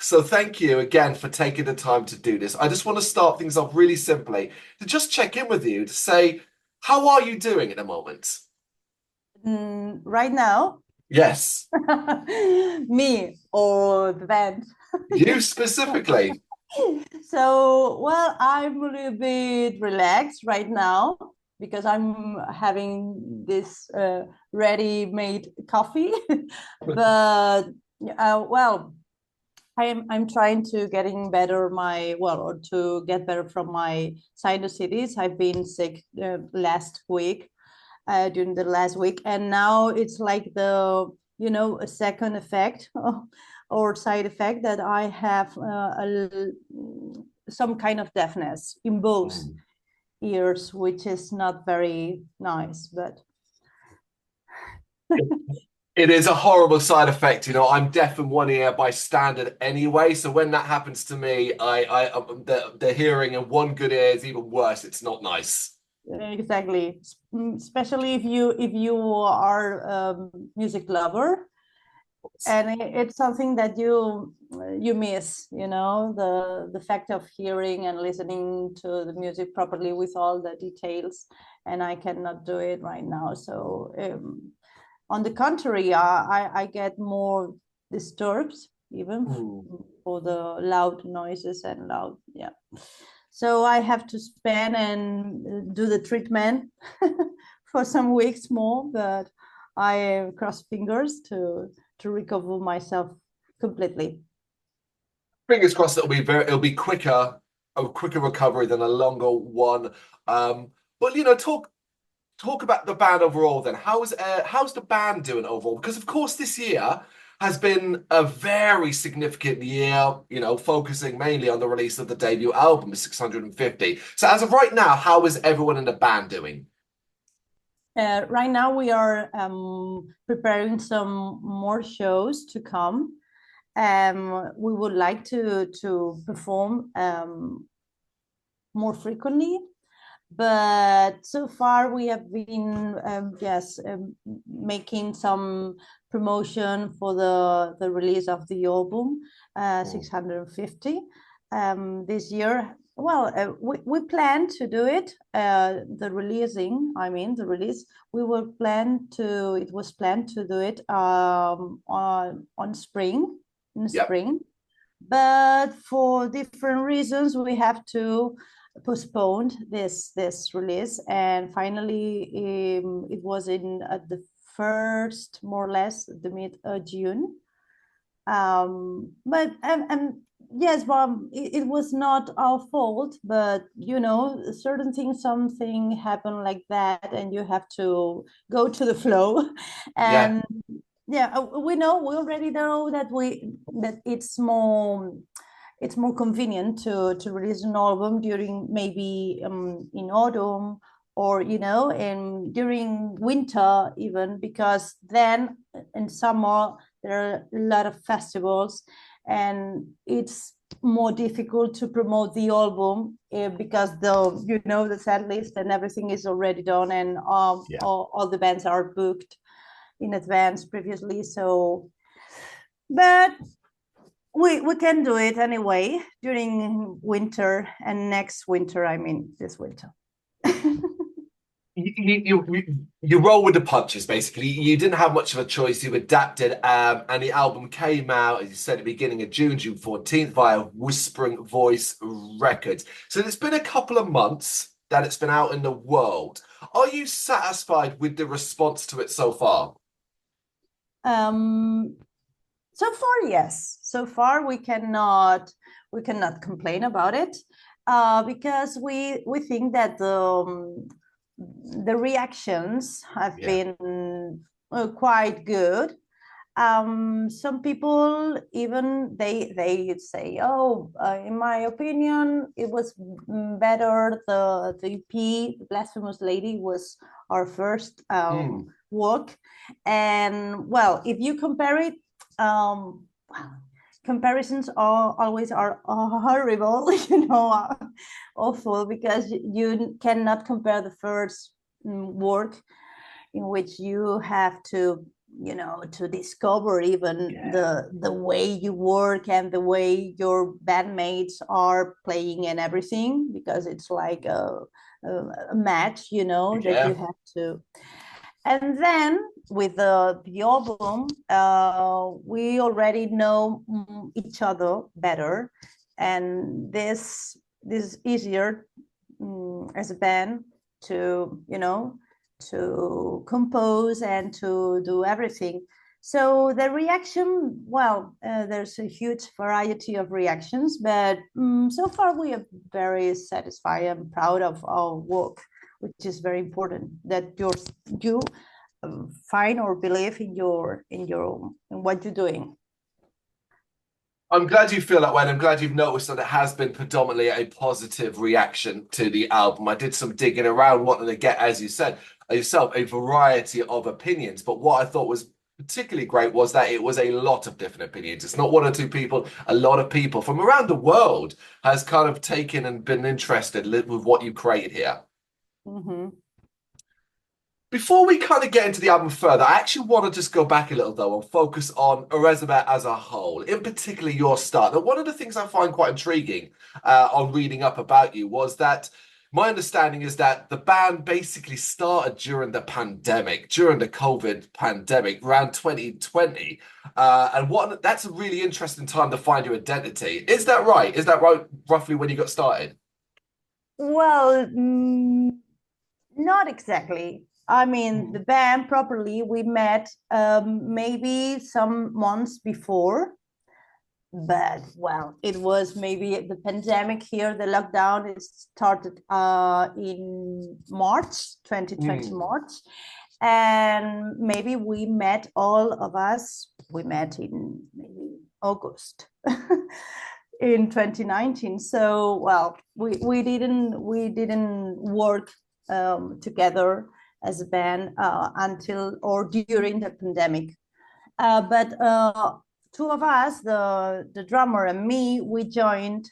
So thank you again for taking the time to do this. I just want to start things off really simply to just check in with you to say, how are you doing at the moment? Right now, Yes, me or the band. you specifically. So, well, I'm a little bit relaxed right now because I'm having this ready-made coffee. But well, I'm trying to getting better or to get better from my sinusitis. I've been sick last week, during the last week, and now it's like a second effect or side effect that I have some kind of deafness in both Mm. ears, which is not very nice. But It is a horrible side effect. I'm deaf in one ear by standard anyway. So when that happens to me, the hearing in one good ear is even worse. It's not nice. exactly, especially if you are music lover, and it's something that you miss, the fact of hearing and listening to the music properly with all the details, and I cannot do it right now. So on the contrary, I get more disturbed even Mm. for the loud noises and loud, yeah. So I have to spend and do the treatment for some weeks more, but I cross fingers to recover myself completely. Fingers crossed it'll be a quicker recovery than a longer one. But talk about the band overall then. How's the band doing overall? Because of course this year has been a very significant year, focusing mainly on the release of the debut album, 650. So as of right now, how is everyone in the band doing? Right now, we are preparing some more shows to come. We would like to perform more frequently, but so far we have been yes, making some promotion for the release of the album, Mm. 650 this year. Well, we plan to do it, the release. It was planned to do it on spring, in Yep. spring, but for different reasons we have to postponed this release, and finally it was in at the first, more or less the mid June. But and yes, well, it was not our fault, but certain things, something happened like that, and you have to go to the flow. Yeah. And yeah, we already know that it's more convenient to release an album during maybe in autumn, or in during winter even, because then in summer there are a lot of festivals, and it's more difficult to promote the album, because the set list and everything is already done, and Yeah. all the bands are booked in advance previously. So, but we can do it anyway during winter, and next winter, I mean this winter. You roll with the punches, basically. You didn't have much of a choice. You adapted, and the album came out, as you said, at the beginning of June, June 14th, via Whispering Voice Records. So it's been a couple of months that it's been out in the world. Are you satisfied with the response to it so far? um so far, yes. So far we cannot complain about it, because we think that the reactions have Yeah. been quite good. Some people even they say, oh, in my opinion it was better. The EP Blasphemous Lady was our first Hmm. work, and well, if you compare it, well, comparisons are horrible, awful, because you cannot compare the first work, in which you have to you know, to discover even the way you work and the way your bandmates are playing and everything, because it's like a match, you know, that you have to. And then with the album, we already know each other better, and this is easier as a band to, you know, to compose and to do everything. So the reaction, well, there's a huge variety of reactions, but so far we are very satisfied and proud of our work, which is very important, that you find or believe in what you're doing. I'm glad you feel that way, and I'm glad you've noticed that it has been predominantly a positive reaction to the album. I did some digging around, wanting to get, as you said yourself, a variety of opinions. But what I thought was particularly great was that it was a lot of different opinions. It's not one or two people, a lot of people from around the world has kind of taken and been interested with what you created here. Mm-hmm. Before we kind of get into the album further, I actually want to just go back a little though and focus on Erzsébet as a whole, in particular your start. Now, one of the things I find quite intriguing on reading up about you was that my understanding is that the band basically started during the pandemic, during the COVID pandemic, around 2020. And that's a really interesting time to find your identity. Is that right? Is that right, roughly when you got started? Well, not exactly. I mean, the band properly, we met maybe some months before, but well, it was maybe the pandemic here, the lockdown, it started in March, 2020 March. And maybe we met, all of us, we met in maybe August in 2019. So, well, we didn't work together as a band until or during the pandemic. But two of us, the drummer and me, we joined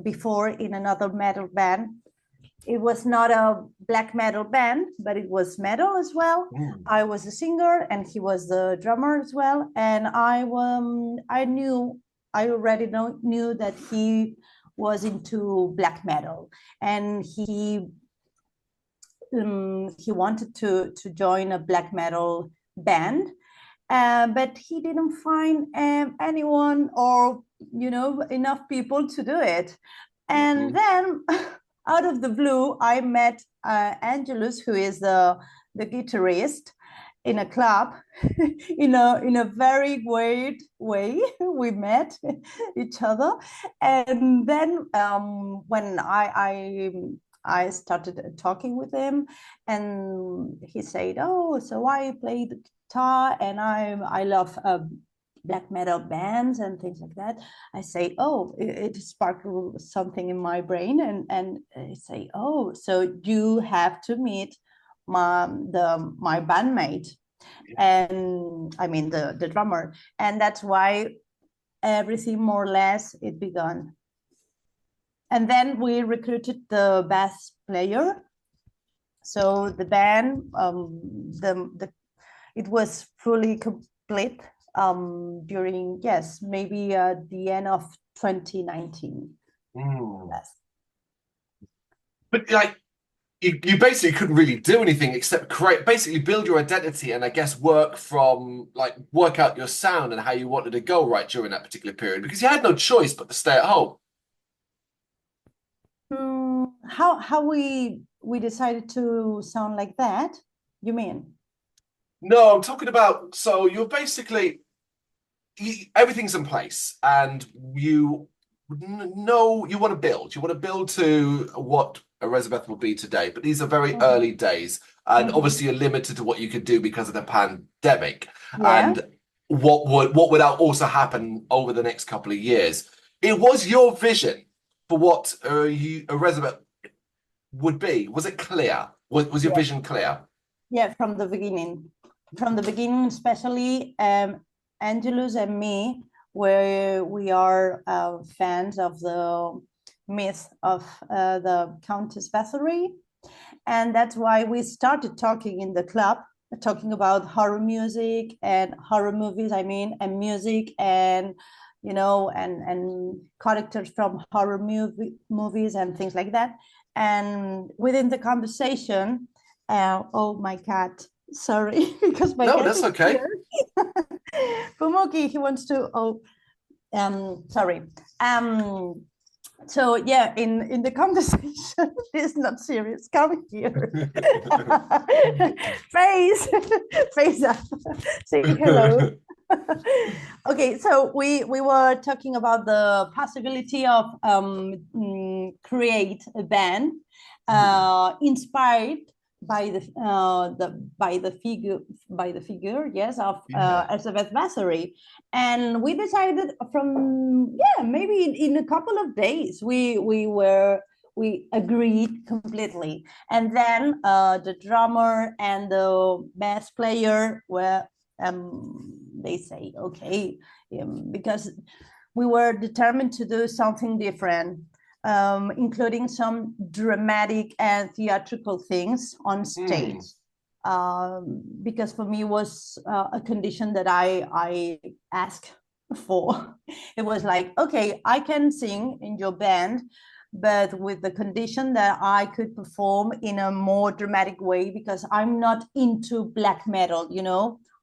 before in another metal band. It was not a black metal band, but it was metal as well. I was a singer and he was the drummer as well. And I already knew that he was into black metal, and he wanted to join a black metal band, but he didn't find anyone or, you know, enough people to do it. And then out of the blue, I met Angelus, who is the guitarist, in a club. in a very weird way we met each other. And then when I started talking with him, and he said, "Oh, so I play the guitar, and I love black metal bands and things like that." I say, "Oh," it sparked something in my brain, and I say, "Oh, so you have to meet my bandmate," and I mean the drummer, and that's why everything more or less it began. And then we recruited the bass player. So the band, it was fully complete during, yes, maybe the end of 2019. Yes. But like, you basically couldn't really do anything except basically build your identity, and I guess work out your sound and how you wanted to go right during that particular period, because you had no choice but to stay at home. How we decided to sound like that, you mean? No, I'm talking about, so you're basically, everything's in place, and you want to build to what Elisabeth will be today, but these are very early days, and obviously you're limited to what you could do because of the pandemic. And what would also happen over the next couple of years. It was your vision for what Elisabeth would be. Was it clear? Was your vision clear? Yeah, from the beginning. From the beginning, especially Angelus and me, where we are fans of the myth of the Countess Báthory. And that's why we started talking in the club talking about horror music and horror movies, I mean, and music and and characters from horror movies and things like that. And within the conversation, oh my cat, sorry, because my No, cat that's is okay. here. Pumoki, he wants to. Oh, sorry. So yeah, in the conversation, this is not serious. Come here. Face, face up. Say hello. Okay, so we were talking about the possibility of create a band inspired by the figure, yes, of Erzsébet Báthory. And we decided from maybe in a couple of days we agreed completely. And then the drummer and the bass player were they say okay, because we were determined to do something different, including some dramatic and theatrical things on stage. Because for me was a condition that I asked for. It was like, okay, I can sing in your band, but with the condition that I could perform in a more dramatic way, because I'm not into black metal,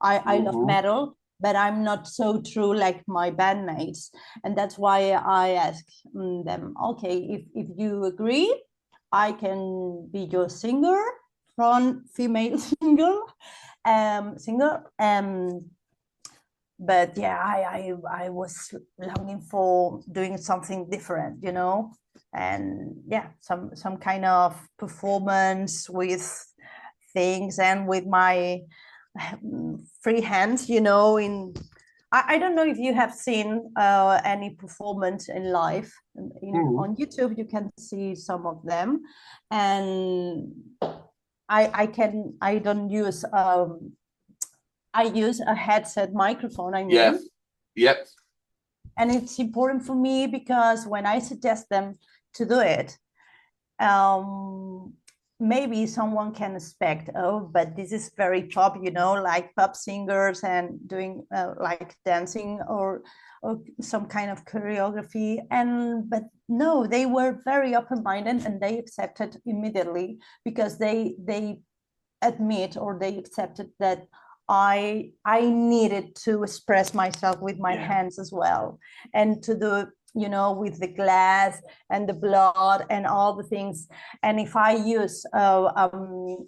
I love metal, but I'm not so true like my bandmates. And that's why I asked them, okay, if you agree, I can be your singer, front female singer. But yeah, I was longing for doing something different, and yeah, some kind of performance with things and with my free hands, in I don't know if you have seen any performance in live on YouTube. You can see some of them, and I don't use I use a headset microphone, I mean. Yep. And it's important for me because when I suggest them to do it, maybe someone can expect, oh, but this is very pop, like pop singers and doing like dancing or some kind of choreography. But no, they were very open-minded and they accepted immediately, because they admit, or they accepted that I needed to express myself with my hands as well, and to do, with the glass and the blood and all the things. And if I use a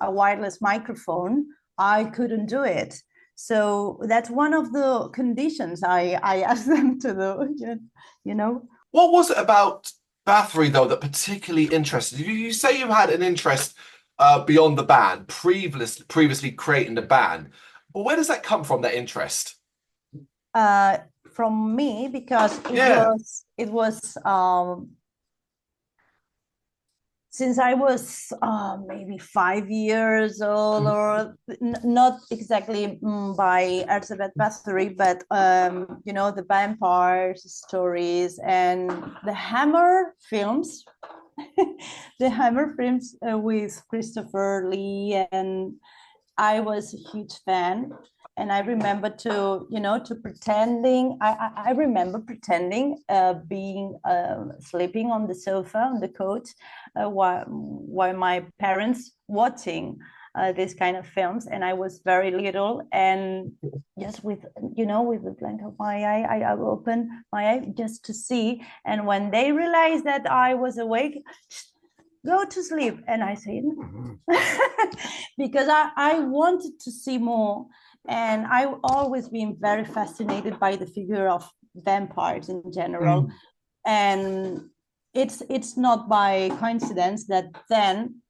wireless microphone, I couldn't do it. So that's one of the conditions I asked them to do. What was it about Bathory, though, that particularly interested you? You say you had an interest beyond the band, previously creating the band. But where does that come from, that interest? From me, because it was since I was maybe 5 years old, or not exactly by Erzsébet Báthory, but the vampires stories and the Hammer films, the Hammer films with Christopher Lee, and I was a huge fan. And I remember I remember pretending being sleeping on the sofa, on the couch, while my parents watching this kind of films. And I was very little, and just with the blink of my eye, I opened my eye just to see. And when they realized that I was awake, go to sleep. And I said, because I wanted to see more. And I've always been very fascinated by the figure of vampires in general. And it's not by coincidence that then,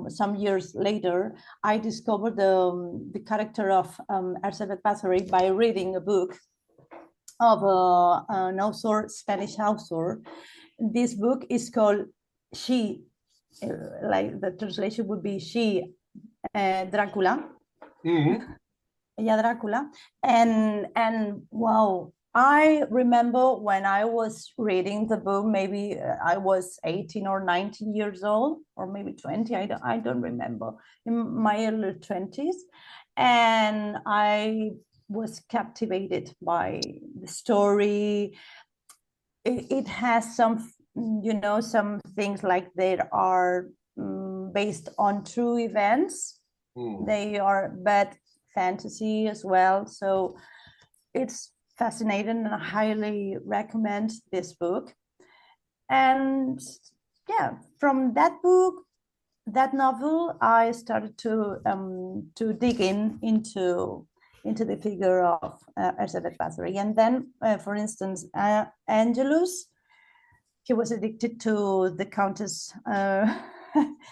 some years later, I discovered the character of Elisabeth Báthory by reading a book of an author, Spanish author. This book is called She, like the translation would be She, Dracula. Yeah, Dracula. And wow, I remember when I was reading the book, maybe I was 18 or 19 years old, or maybe 20, I don't remember, in my early 20s. And I was captivated by the story. It has some, some things like they are based on true events. They are bad fantasy as well. So it's fascinating and I highly recommend this book. And yeah, from that book, that novel, I started to dig into the figure of Erzsébet Báthory. And then, for instance, Angelus, he was addicted to the Countess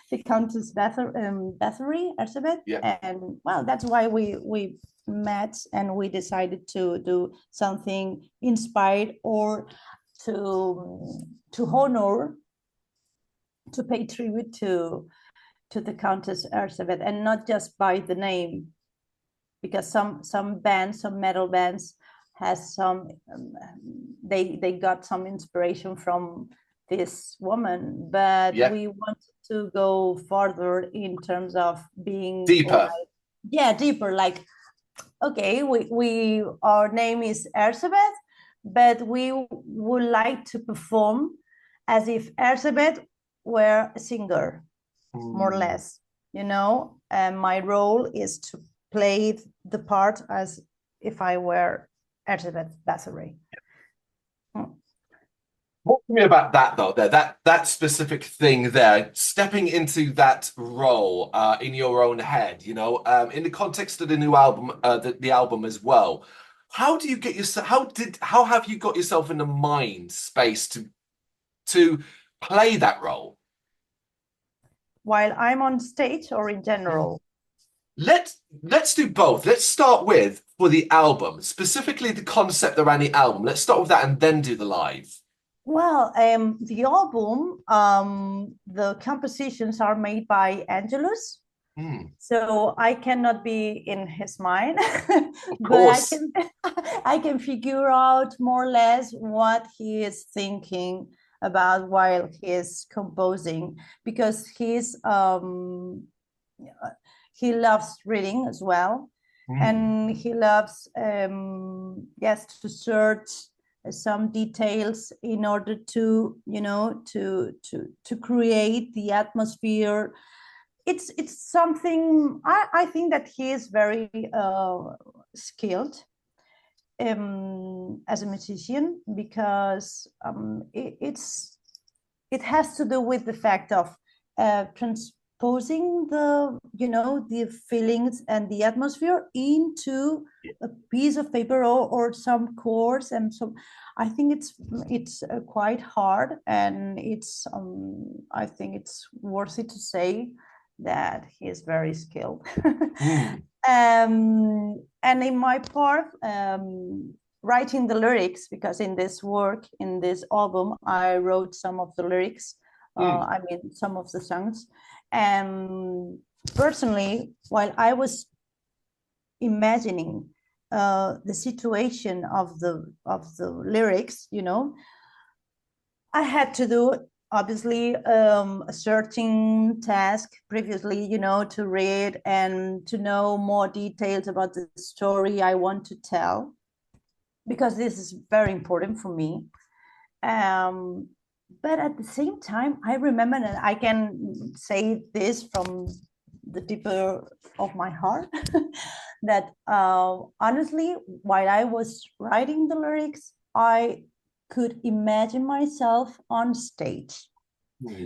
the Countess Báthory, Erzsébet. Yeah. And well, that's why we met and we decided to do something inspired or to honor, to pay tribute to the Countess Erzsébet, and not just by the name, because some bands, some metal bands, has some they got some inspiration from this woman, but Yeah. we wanted to go further in terms of being Deeper. deeper. Like, okay, we our name is Erzsébet, but we would like to perform as if Erzsébet were a singer, more or less, and my role is to play the part as if I were Erzsébet Báthory. Talk to me about that though, that specific thing there, stepping into that role in your own head, in the context of the new album, the album as well. How do you get yourself? How have you got yourself in the mind space to play that role? While I'm on stage or in general? Let's do both. Let's start with for the album, specifically the concept around the album. Let's start with that and then do the live. Well, the album, the compositions are made by Angelus. So I cannot be in his mind, but I can figure out more or less what he is thinking about while he is composing, because he loves reading as well, and he loves yes, to search some details in order to to create the atmosphere. It's something I think that he is very skilled as a musician, because it has to do with the fact of transposing the feelings and the atmosphere into a piece of paper or some chords. And so I think it's quite hard, and it's I think it's worthy to say that he is very skilled. And in my part, writing the lyrics, because in this work, in this album, I wrote some of the lyrics, I mean, some of the songs. And personally, while I was imagining the situation of the lyrics, I had to do obviously a certain task previously, to read and to know more details about the story I want to tell, because this is very important for me. But at the same time, I remember, and I can say this from the deeper of my heart, that honestly, while I was writing the lyrics, I could imagine myself on stage.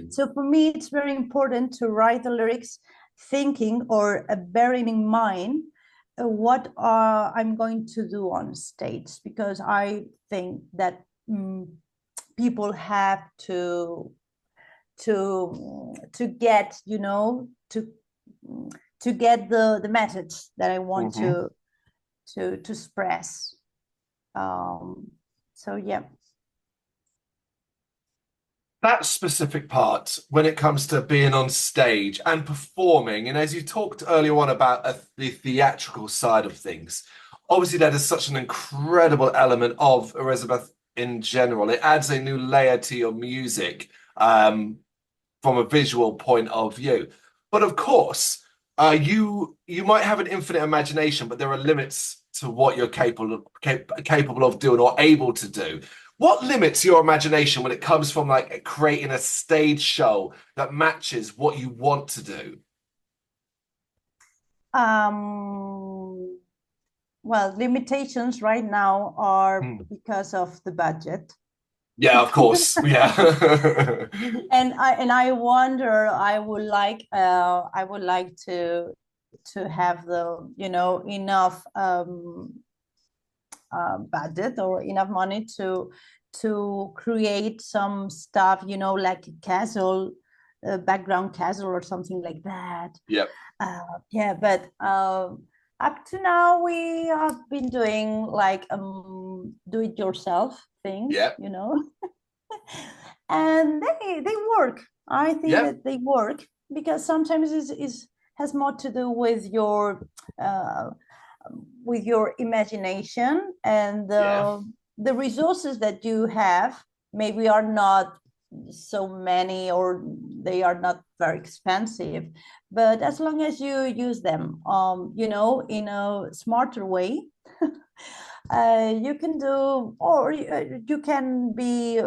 So for me, it's very important to write the lyrics thinking or bearing in mind what I'm going to do on stage, because I think that people have to get, to get the message that I want to express. So yeah. That specific part when it comes to being on stage and performing, and as you talked earlier on about the theatrical side of things, obviously that is such an incredible element of Elizabeth in general. It adds a new layer to your music from a visual point of view. But of course, you might have an infinite imagination, but there are limits to what you're capable of doing or able to do. What limits your imagination when it comes from like creating a stage show that matches what you want to do? Um, well, limitations right now are Hmm. because of the budget. Yeah, of course. Yeah. And I wonder, I would like to have the, enough budget or enough money to create some stuff, like a castle, a background castle or something like that. Yep. Yeah, but up to now we have been doing like do-it-yourself things, Yep. and they work. I think Yep. that they work because sometimes is has more to do uh, with your imagination and Yeah. the resources that you have maybe are not so many or they are not very expensive, but as long as you use them in a smarter way, you can do, or you can be,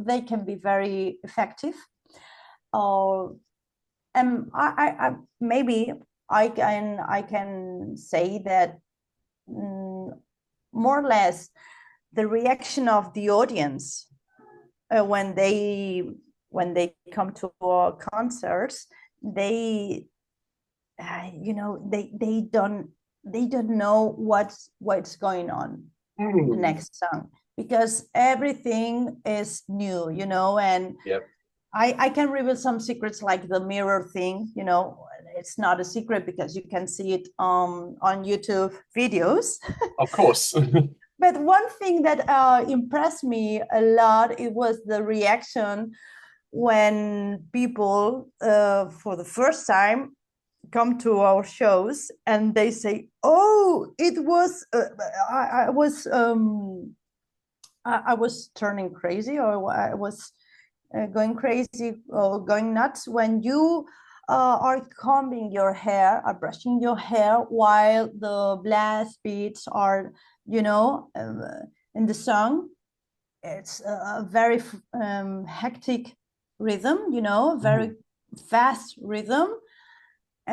they can be very effective. Or I maybe I can say that more or less the reaction of the audience when they come to our concerts, they they don't know what's going on the Hmm. next song, because everything is new, and Yep. I can reveal some secrets like the mirror thing. It's not a secret because you can see it on YouTube videos. Of course. But one thing that impressed me a lot, it was the reaction when people for the first time come to our shows and they say, "Oh, it was I was turning crazy, or I was going crazy or going nuts when you are combing your hair, are brushing your hair while the blast beats are, in the song. It's a very hectic rhythm, very Mhm. fast rhythm.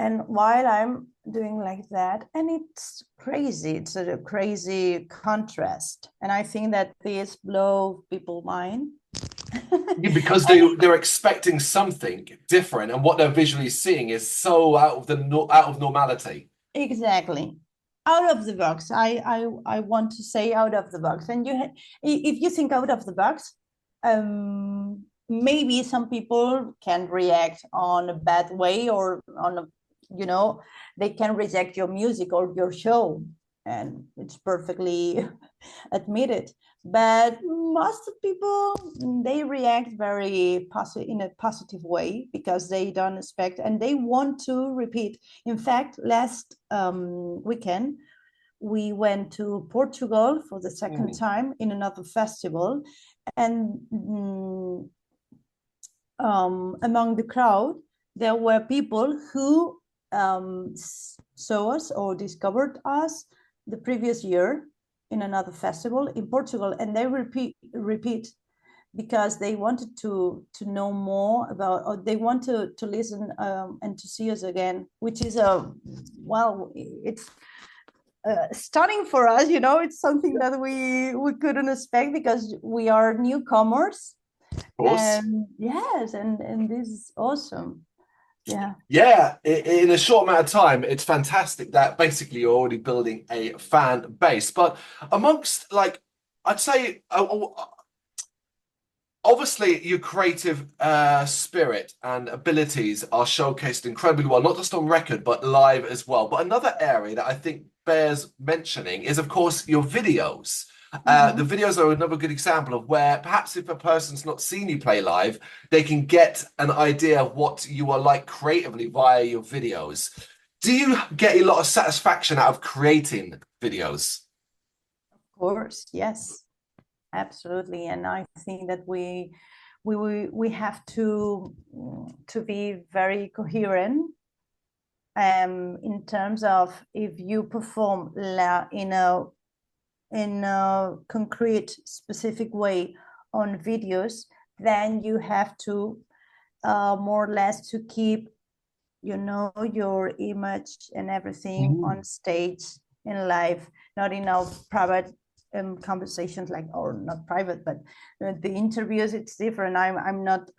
And while I'm doing like that, and it's crazy, it's a crazy contrast. And I think that this blow people mind. Yeah, because And they're expecting something different, and what they're visually seeing is so out of normality. exactly, out of the box. I want to say out of the box. And if you think out of the box, maybe some people can react on a bad way, or on a, you know they can reject your music or your show, and it's perfectly admitted. But most of people, they react very positive, in a positive way, because they don't expect and they want to repeat. In fact, last weekend we went to Portugal for the second Mm. time in another festival, and among the crowd there were people who saw us or discovered us the previous year in another festival in Portugal, and they repeat because they wanted to know more about, or they want to listen and to see us again, which is a, well, it's stunning for us. It's something that we couldn't expect because we are newcomers. Of course. And yes, and this is awesome. Yeah. Yeah, in a short amount of time, it's fantastic that basically you're already building a fan base. But amongst, like, I'd say, obviously your creative spirit and abilities are showcased incredibly well, not just on record, but live as well. But another area that I think bears mentioning is, of course, your videos. The Mhm. videos are another good example of where perhaps if a person's not seen you play live, they can get an idea of what you are like creatively via your videos. Do you get a lot of satisfaction out of creating videos? course, yes, absolutely. And I think that we have to be very coherent in terms of if you perform in a concrete, specific way on videos, then you have to more or less to keep, your image and everything on stage in live, not in our private conversations, like, or not private, but the interviews, it's different. I'm not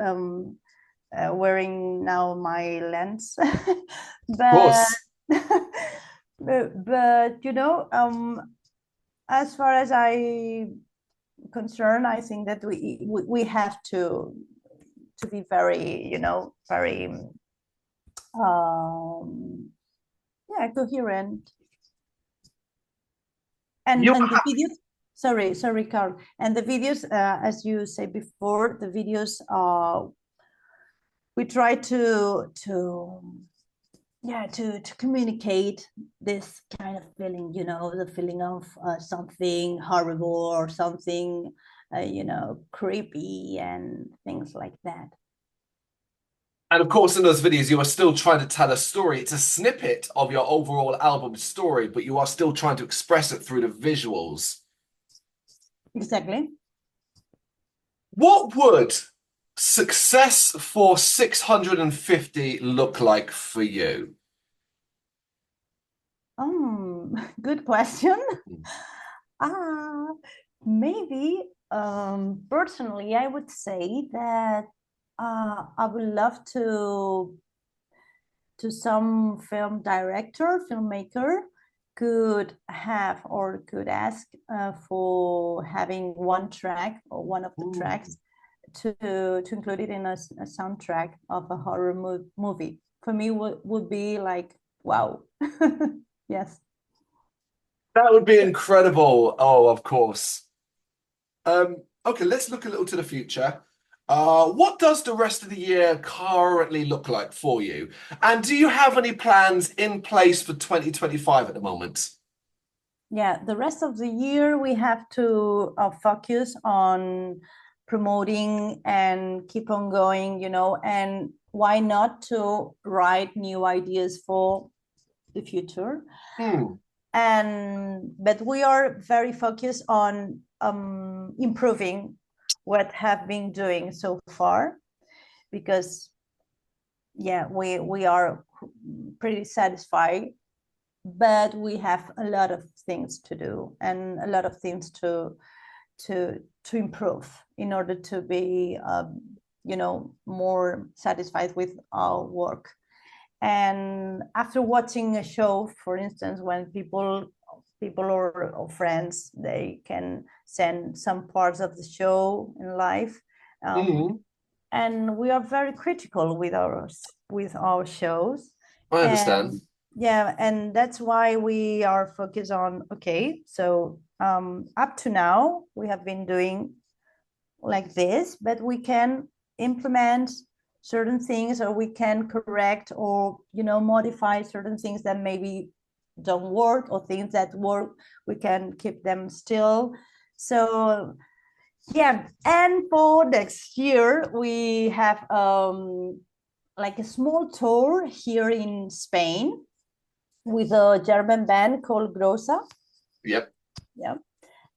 wearing now my lens, Of but course. but as far as I concern, I think that we have to be very, very yeah, coherent. And You the videos, sorry, Carl. And the videos, as you said before, the videos we try to communicate this kind of feeling, the feeling of something horrible or something creepy and things like that. And of course, in those videos, you are still trying to tell a story. It's a snippet of your overall album story, but you are still trying to express it through the visuals. Exactly. What would success for 650 look like for you? Good question. Ah, maybe personally, I would say that I would love to some film director, filmmaker could have or could ask for having one track or one of the tracks to include it in a soundtrack of a horror movie. For me, would be like, wow. Yes. That would be incredible. Oh, of course. Okay, let's look a little to the future. What does the rest of the year currently look like for you? And do you have any plans in place for 2025 at the moment? Yeah, the rest of the year we have to focus on promoting and keep on going, and why not to write new ideas for the future. But we are very focused on improving what have been doing so far, because we are pretty satisfied, but we have a lot of things to do and a lot of things to improve in order to be more satisfied with our work. And after watching a show, for instance, when people or friends, they can send some parts of the show in live, and we are very critical with our shows. I understand. And yeah, and that's why we are focused on, okay, so up to now we have been doing like this, but we can implement certain things, or we can correct or modify certain things that maybe don't work, or things that work, we can keep them still. So yeah, and for next year we have like a small tour here in Spain with a German band called Grossa. Yep. Yeah.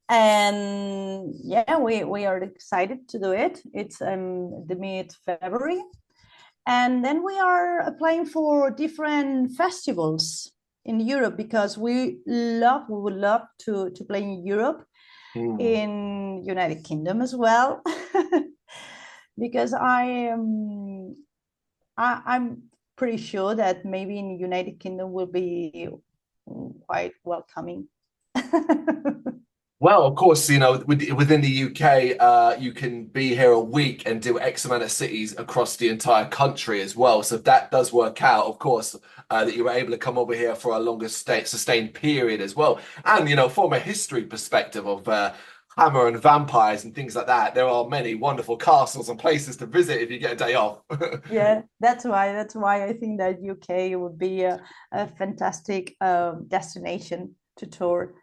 And yeah, we are excited to do it. It's the mid-February. And then we are applying for different festivals in Europe, because we would love to play in Europe, in United Kingdom as well. Because I'm pretty sure that maybe in the United Kingdom will be quite welcoming. Well, of course, within the UK, you can be here a week and do X amount of cities across the entire country as well. So if that does work out, of course, that you were able to come over here for a longer sustained period as well. And, from a history perspective of hammer and vampires and things like that, there are many wonderful castles and places to visit if you get a day off. Yeah, that's why I think that UK would be a fantastic destination to tour.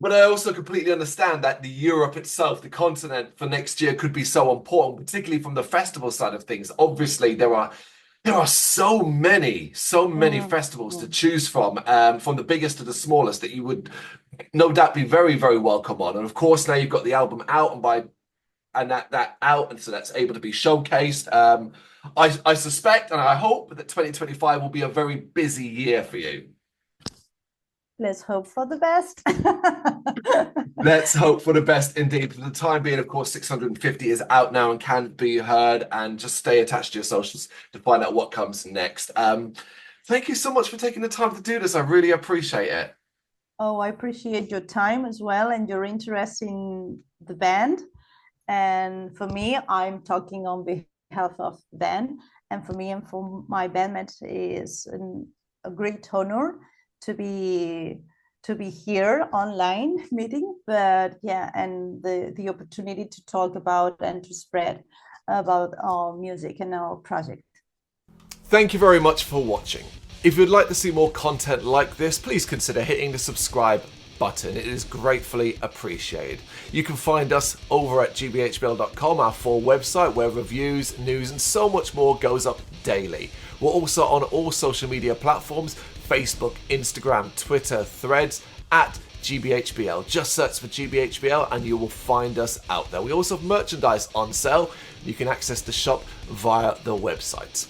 But I also completely understand that the Europe itself, the continent for next year could be so important, particularly from the festival side of things. Obviously, there are so many Mm, festivals to mm. choose from the biggest to the smallest that you would no doubt be very, very welcome on. And of course, now you've got the album out and that out, and so that's able to be showcased. I suspect and I hope that 2025 will be a very busy year for you. Let's hope for the best. Let's hope for the best indeed. For the time being, of course, 650 is out now and can be heard. And just stay attached to your socials to find out what comes next. Thank you so much for taking the time to do this. I really appreciate it. Oh, I appreciate your time as well and your interest in the band. And for me, I'm talking on behalf of the band. And for me and for my bandmates, is a great honor to be here online meeting. But yeah, and the opportunity to talk about and to spread about our music and our project. Thank you very much for watching. If you'd like to see more content like this, please consider hitting the subscribe button. It is gratefully appreciated. You can find us over at gbhbl.com, our full website where reviews, news and so much more goes up daily. We're also on all social media platforms: Facebook, Instagram, Twitter, Threads, at GBHBL. Just search for GBHBL and you will find us out there. We also have merchandise on sale. You can access the shop via the website.